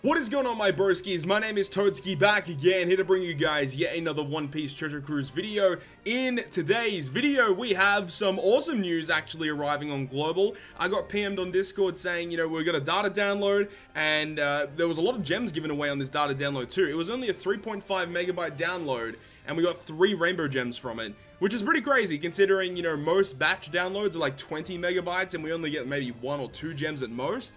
What is going on, my broskiis? My name is Toadskii, back again, here to bring you guys yet another One Piece Treasure Cruise video. In today's video, we have some awesome news actually arriving on Global. I got PM'd on Discord saying, you know, we got a data download, and there was a lot of gems given away on this data download too. It was only a 3.5 megabyte download, and we got 3 rainbow gems from it, which is pretty crazy considering, you know, most batch downloads are like 20 megabytes and we only get maybe 1 or 2 gems at most.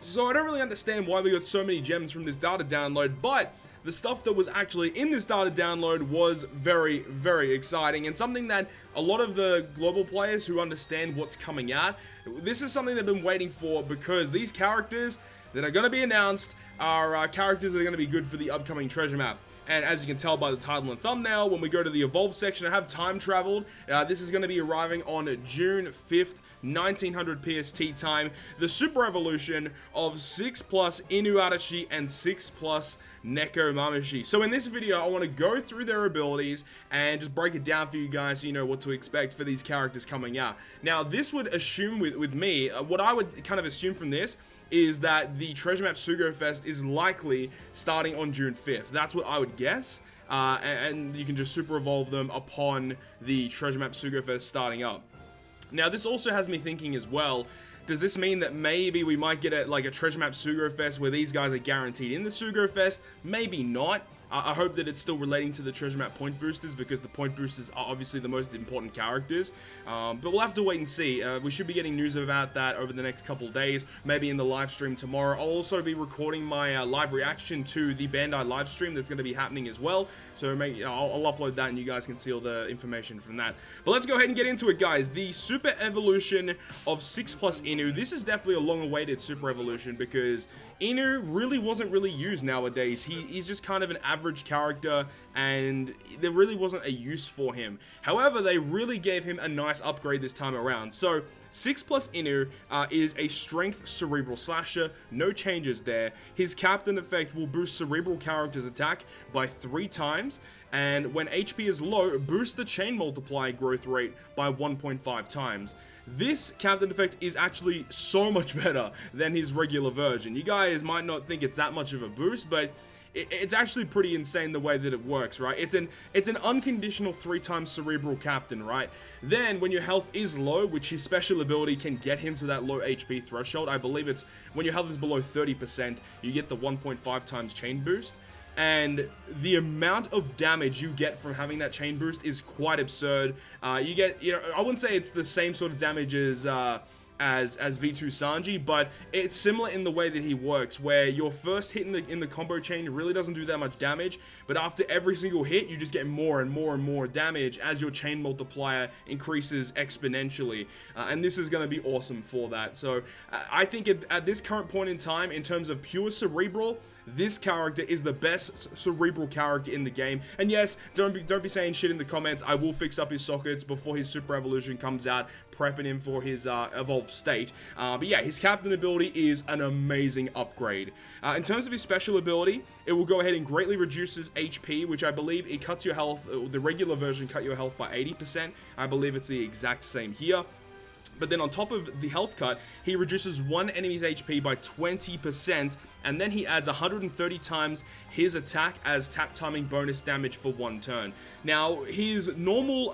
So I don't really understand why we got so many gems from this data download, but the stuff that was actually in this data download was very, very exciting, and something that a lot of the global players who understand what's coming out, this is something they've been waiting for, because these characters that are going to be announced are characters that are going to be good for the upcoming treasure map. And as you can tell by the title and thumbnail, when we go to the Evolve section, I have time traveled. This is going to be arriving on June 5th, 1900 PST time. The Super Evolution of 6 plus Inu Adachi and 6 plus Neko Mamashi. So in this video, I want to go through their abilities and just break it down for you guys so you know what to expect for these characters coming out. Now, this would assume with me, what I would kind of assume from this is that the Treasure Map Sugo Fest is likely starting on June 5th. That's what I would guess. And you can just super evolve them upon the Treasure Map Sugo Fest starting up. Now, this also has me thinking as well, does this mean that maybe we might get a Treasure Map Sugo Fest where these guys are guaranteed in the Sugo Fest? Maybe not. I hope that it's still relating to the Treasure Map point boosters, because the point boosters are obviously the most important characters. But we'll have to wait and see. We should be getting news about that over the next couple days, maybe in the live stream tomorrow. I'll also be recording my live reaction to the Bandai live stream that's going to be happening as well. So I'll upload that and you guys can see all the information from that. But let's go ahead and get into it, guys. The Super Evolution of 6 plus Inu. This is definitely a long-awaited Super Evolution, because Inu really wasn't used nowadays. He's just kind of an average character, and there really wasn't a use for him. However, they really gave him a nice upgrade this time around. So 6 plus Inu is a strength cerebral slasher, no changes there. His captain effect will boost cerebral characters' attack by 3 times, and when HP is low, boost the chain multiplier growth rate by 1.5 times. This captain effect is actually so much better than his regular version. You guys might not think it's that much of a boost, but it's actually pretty insane the way that it works, right? It's an unconditional 3 times cerebral captain, right? Then when your health is low, which his special ability can get him to that low HP threshold, I believe it's when your health is below 30%, you get the 1.5 times chain boost. And the amount of damage you get from having that chain boost is quite absurd. You get, you know, I wouldn't say it's the same sort of damage as V2 Sanji, but it's similar in the way that he works, where your first hit in the combo chain really doesn't do that much damage, but after every single hit, you just get more and more and more damage as your chain multiplier increases exponentially, and this is going to be awesome for that. So I think at this current point in time, in terms of pure cerebral, this character is the best cerebral character in the game. And yes, don't be saying shit in the comments. I will fix up his sockets before his Super Evolution comes out, prepping him for his evolved state. But yeah, his captain ability is an amazing upgrade. In terms of his special ability, it will go ahead and greatly reduces HP, which I believe it cuts your health. The regular version cut your health by 80%. I believe it's the exact same here. But then on top of the health cut, he reduces one enemy's HP by 20%, and then he adds 130 times his attack as tap timing bonus damage for 1 turn. Now, his normal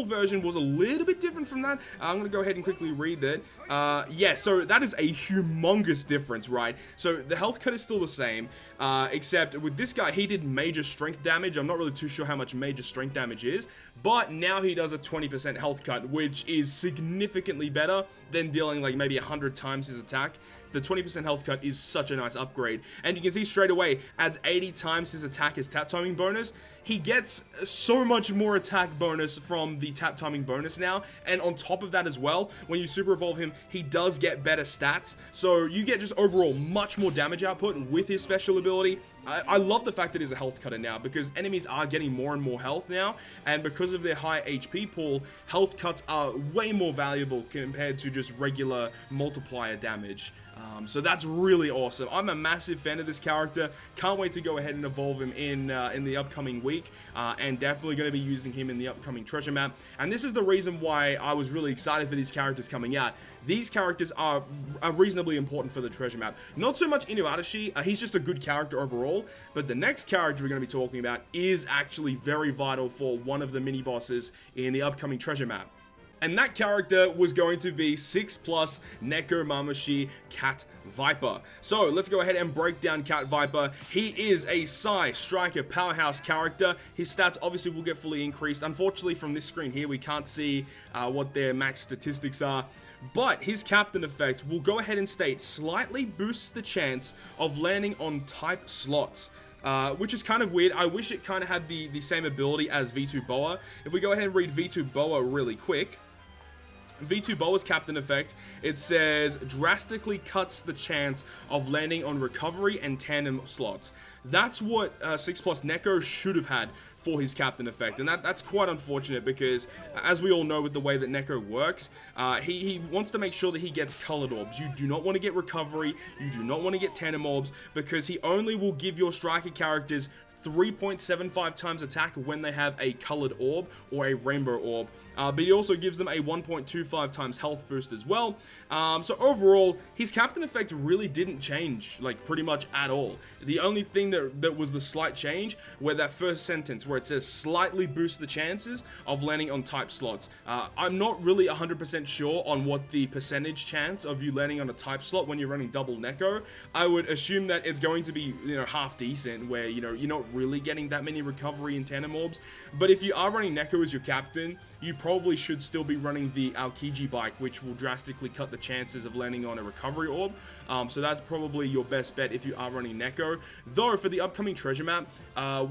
version was a little bit different from that. I'm going to go ahead and quickly read it. Yeah, so that is a humongous difference, right? So the health cut is still the same, except with this guy, he did major strength damage. I'm not really too sure how much major strength damage is, but now he does a 20% health cut, which is significantly better than dealing like maybe 100 times his attack. The 20% health cut is such a nice upgrade, and you can see straight away, adds 80 times his attack as tap timing bonus. He gets so much more attack bonus from the tap timing bonus now, and on top of that as well, when you super evolve him, he does get better stats, so you get just overall much more damage output with his special ability. I love the fact that he's a health cutter now, because enemies are getting more and more health now, and because of their high HP pool, health cuts are way more valuable compared to just regular multiplier damage. So that's really awesome. I'm a massive fan of this character. Can't wait to go ahead and evolve him in the upcoming week, and definitely going to be using him in the upcoming treasure map. And this is the reason why I was really excited for these characters coming out. These characters are reasonably important for the treasure map. Not so much Toadskii, he's just a good character overall, but the next character we're going to be talking about is actually very vital for one of the mini bosses in the upcoming treasure map. And that character was going to be 6+ Neko Mamushi CATVIPER. So let's go ahead and break down CATVIPER. He is a Psy Striker powerhouse character. His stats obviously will get fully increased. Unfortunately, from this screen here, we can't see what their max statistics are. But his captain effect will go ahead and state slightly boosts the chance of landing on type slots. Which is kind of weird. I wish it kind of had the same ability as V2 Boa. If we go ahead and read V2 Boa really quick, V2 Boa's captain effect, it says drastically cuts the chance of landing on recovery and tandem slots. That's what 6+ Neko should have had for his captain effect, and that's quite unfortunate because, as we all know with the way that Neko works, he wants to make sure that he gets colored orbs. You do not want to get recovery, you do not want to get tandem orbs, because he only will give your striker characters 3.75 times attack when they have a colored orb or a rainbow orb, but he also gives them a 1.25 times health boost as well. So overall, his captain effect really didn't change, like, pretty much at all. The only thing that was the slight change were that first sentence where it says slightly boost the chances of landing on type slots. I'm not really 100% sure on what the percentage chance of you landing on a type slot when you're running double Neko. I would assume that it's going to be, half decent, where, you're not really getting that many recovery and tandem orbs. But if you are running Neko as your captain, you probably should still be running the Aokiji bike, which will drastically cut the chances of landing on a recovery orb. So that's probably your best bet if you are running Neko. Though for the upcoming treasure map,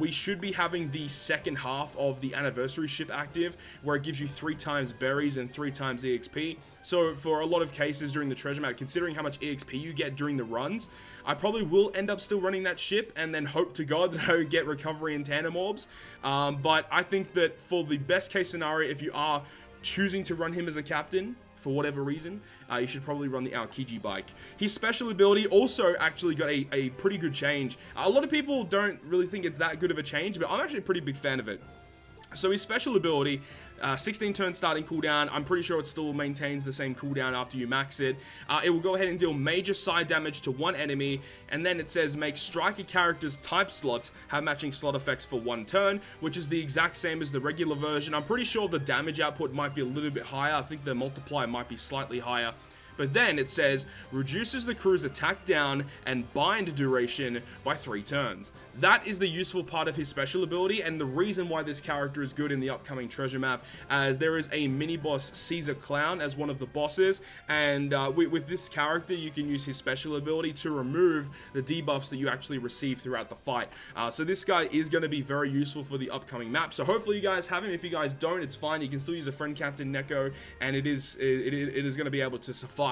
we should be having the second half of the anniversary ship active, where it gives you 3 times berries and 3 times EXP. So for a lot of cases during the treasure map, considering how much EXP you get during the runs, I probably will end up still running that ship and then hope to God that I would get recovery and tandem orbs. But I think that for the best case scenario, if you are choosing to run him as a captain, for whatever reason, you should probably run the Aokiji bike. His special ability also actually got a pretty good change. A lot of people don't really think it's that good of a change, but I'm actually a pretty big fan of it. So his special ability, 16 turn starting cooldown, I'm pretty sure it still maintains the same cooldown after you max it. It will go ahead and deal major side damage to one enemy, and then it says make striker characters type slots have matching slot effects for 1 turn, which is the exact same as the regular version. I'm pretty sure the damage output might be a little bit higher. I think the multiplier might be slightly higher. But then it says, reduces the crew's attack down and bind duration by 3 turns. That is the useful part of his special ability, and the reason why this character is good in the upcoming treasure map, as there is a mini-boss Caesar Clown as one of the bosses, and with this character, you can use his special ability to remove the debuffs that you actually receive throughout the fight. So this guy is going to be very useful for the upcoming map, so hopefully you guys have him. If you guys don't, it's fine. You can still use a friend captain Neko, and it is going to be able to suffice.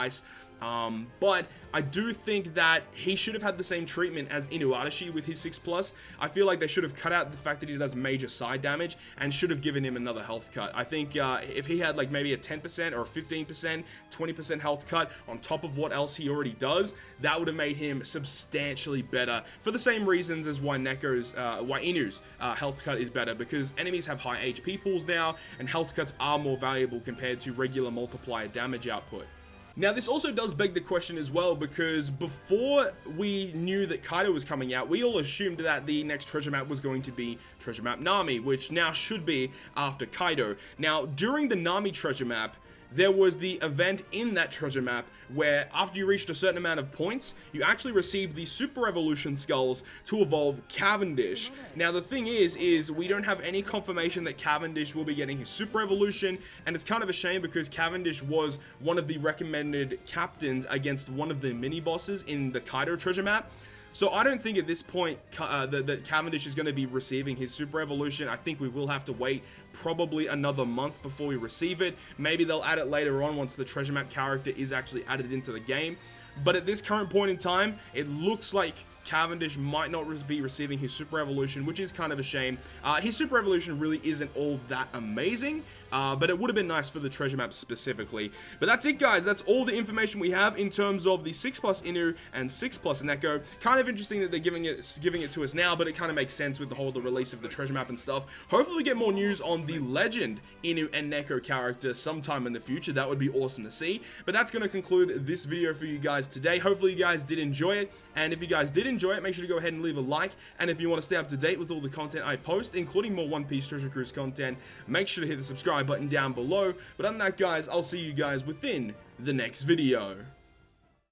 But I do think that he should have had the same treatment as Toadskii with his 6+. I feel like they should have cut out the fact that he does major side damage and should have given him another health cut. I think if he had like maybe a 10% or a 15%, 20% health cut on top of what else he already does, that would have made him substantially better, for the same reasons as why Inu's health cut is better, because enemies have high HP pools now, and health cuts are more valuable compared to regular multiplier damage output. Now, this also does beg the question as well, because before we knew that Kaido was coming out, we all assumed that the next treasure map was going to be Treasure Map Nami, which now should be after Kaido. Now, during the Nami treasure map, there was the event in that treasure map where after you reached a certain amount of points, you actually received the Super Evolution Skulls to evolve Cavendish. Now the thing is we don't have any confirmation that Cavendish will be getting his Super Evolution, and it's kind of a shame because Cavendish was one of the recommended captains against one of the mini bosses in the Kaido treasure map. So I don't think at this point that Cavendish is going to be receiving his Super Evolution. I think we will have to wait probably another month before we receive it. Maybe they'll add it later on once the treasure map character is actually added into the game. But at this current point in time, it looks like Cavendish might not be receiving his Super Evolution, which is kind of a shame. His Super Evolution really isn't all that amazing, but it would have been nice for the treasure map specifically. But that's it, guys. That's all the information we have in terms of the 6+ Inu and 6+ Neko. Kind of interesting that they're giving it to us now, but it kind of makes sense with the release of the treasure map and stuff. Hopefully we get more news on the legend Inu and Neko character sometime in the future. That would be awesome to see. But that's going to conclude this video for you guys today. Hopefully you guys did enjoy it, and if you guys did enjoy it, make sure to go ahead and leave a like. And if you want to stay up to date with all the content I post, including more One Piece Treasure Cruise content, make sure to hit the subscribe button down below. But other than that, guys, I'll see you guys within the next video.